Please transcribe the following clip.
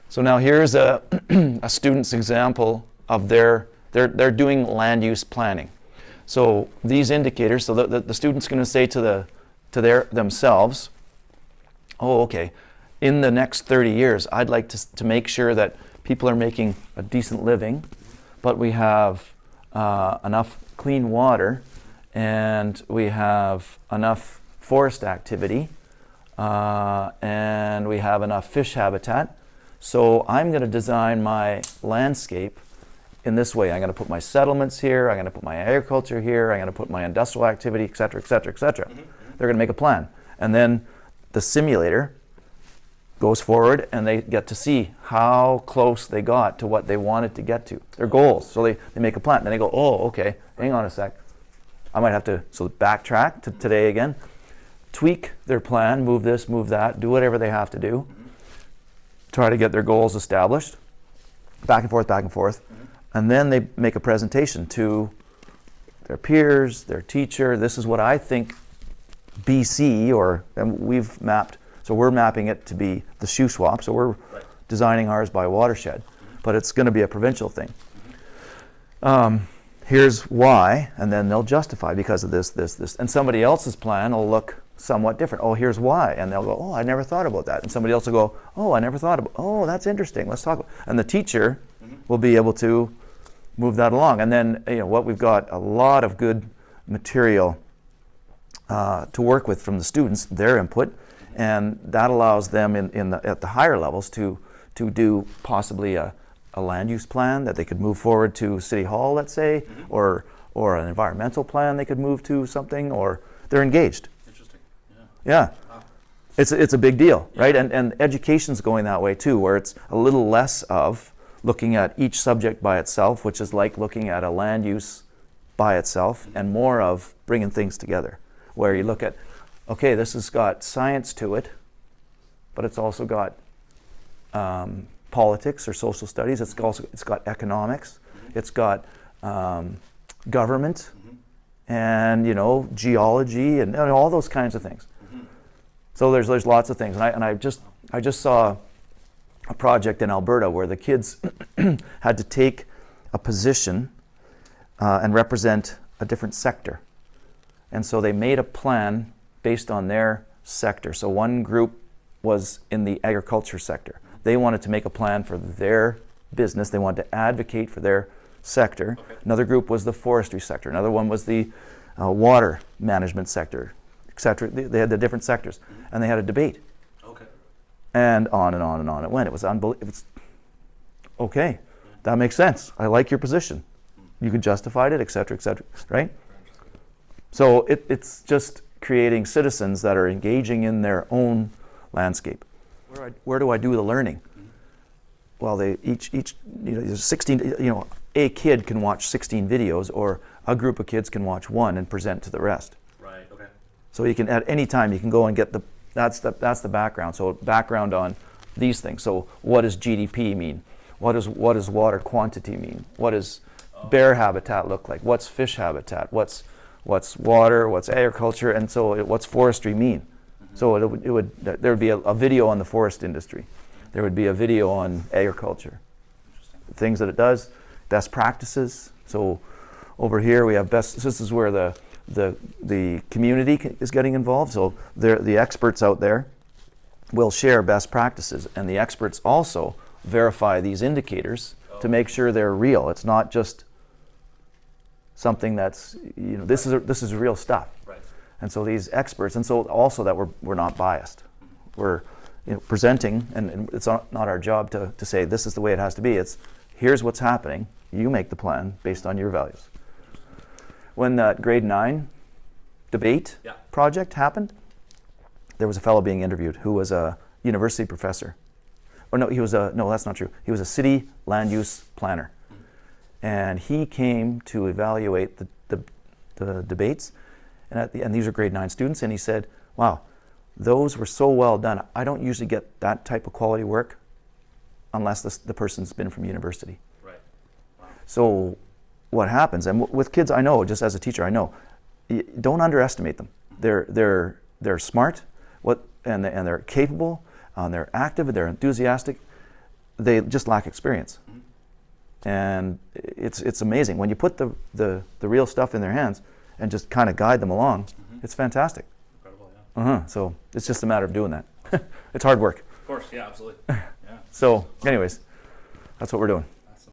So now here's a, a student's example of they're doing land use planning. So these indicators, so the student's going to say to themselves, oh, okay, in the next 30 years, I'd like to make sure that people are making a decent living, but we have enough clean water and we have enough forest activity and we have enough fish habitat. So I'm going to design my landscape in this way. I'm going to put my settlements here, I'm going to put my agriculture here, I'm going to put my industrial activity, et cetera, et cetera, et cetera. They're going to make a plan. And then the simulator goes forward and they get to see how close they got to what they wanted to get to, their goals. So they make a plan. Then they go, oh, okay, hang on a sec. I might have to backtrack to today again, tweak their plan, move this, move that, do whatever they have to do, try to get their goals established, back and forth. And then they make a presentation to their peers, their teacher. This is what I think BC, and we've mapped, so we're mapping it to be the Shuswap, so we're designing ours by watershed, but it's going to be a provincial thing. Here's why, and then they'll justify because of this, and somebody else's plan will look somewhat different. Oh, here's why, and they'll go, oh, I never thought about that, and somebody else will go, oh, I never thought about, oh, that's interesting, let's talk about, and the teacher will be able to move that along. And then, what we've got a lot of good material to work with from the students, their input, and that allows them at the higher levels to do possibly a land use plan that they could move forward to City Hall, let's say, or an environmental plan they could move to something, or they're engaged. Interesting. Yeah. Wow. It's a big deal, right? And education's going that way too, where it's a little less of looking at each subject by itself, which is like looking at a land use by itself, and more of bringing things together, where you look at, okay, this has got science to it, but it's also got politics or social studies. It's got economics. It's got government, and geology, and all those kinds of things. So there's lots of things, and I just saw a project in Alberta where the kids had to take a position and represent a different sector. And so they made a plan based on their sector. So one group was in the agriculture sector. They wanted to make a plan for their business. They wanted to advocate for their sector. Okay. Another group was the forestry sector. Another one was the water management sector, etc. They had the different sectors. And they had a debate. And on and on and on it went. It was unbelievable. Okay, that makes sense. I like your position. You can justify it, et cetera, right? So it's just creating citizens that are engaging in their own landscape. Where do I do the learning? Well, they each there's 16. A kid can watch 16 videos, or a group of kids can watch one and present to the rest. Right. Okay. So you can, at any time, you can go and get that's the background. So background on these things. So what does GDP mean? What does water quantity mean? What does bear habitat look like? What's fish habitat? What's water? What's agriculture? And so what's forestry mean? So there would be a video on the forest industry. There would be a video on agriculture. Things that it does, best practices. So over here we have this is where the community is getting involved. So the experts out there will share best practices, and the experts also verify these indicators to make sure they're real. It's not just something that's this is real stuff. Right. And so these experts, and so also that we're not biased. We're presenting, and it's not our job to say this is the way it has to be. It's here's what's happening. You make the plan based on your values. When that grade 9 debate project happened, there was a fellow being interviewed who was a university professor. Or no, that's not true. He was a city land use planner. And he came to evaluate the debates, and these are grade 9 students, and he said, wow, those were so well done. I don't usually get that type of quality work unless the person's been from university. Right. Wow. So what happens, and with kids I know, just as a teacher I know, don't underestimate them. They're smart, and they're capable, they're active, they're enthusiastic. they just lack experience. And it's amazing when you put the real stuff in their hands and just kind of guide them along. It's fantastic. Incredible, yeah. So it's just a matter of doing that. It's hard work. Of course, yeah, absolutely. Yeah. So anyways, that's what we're doing.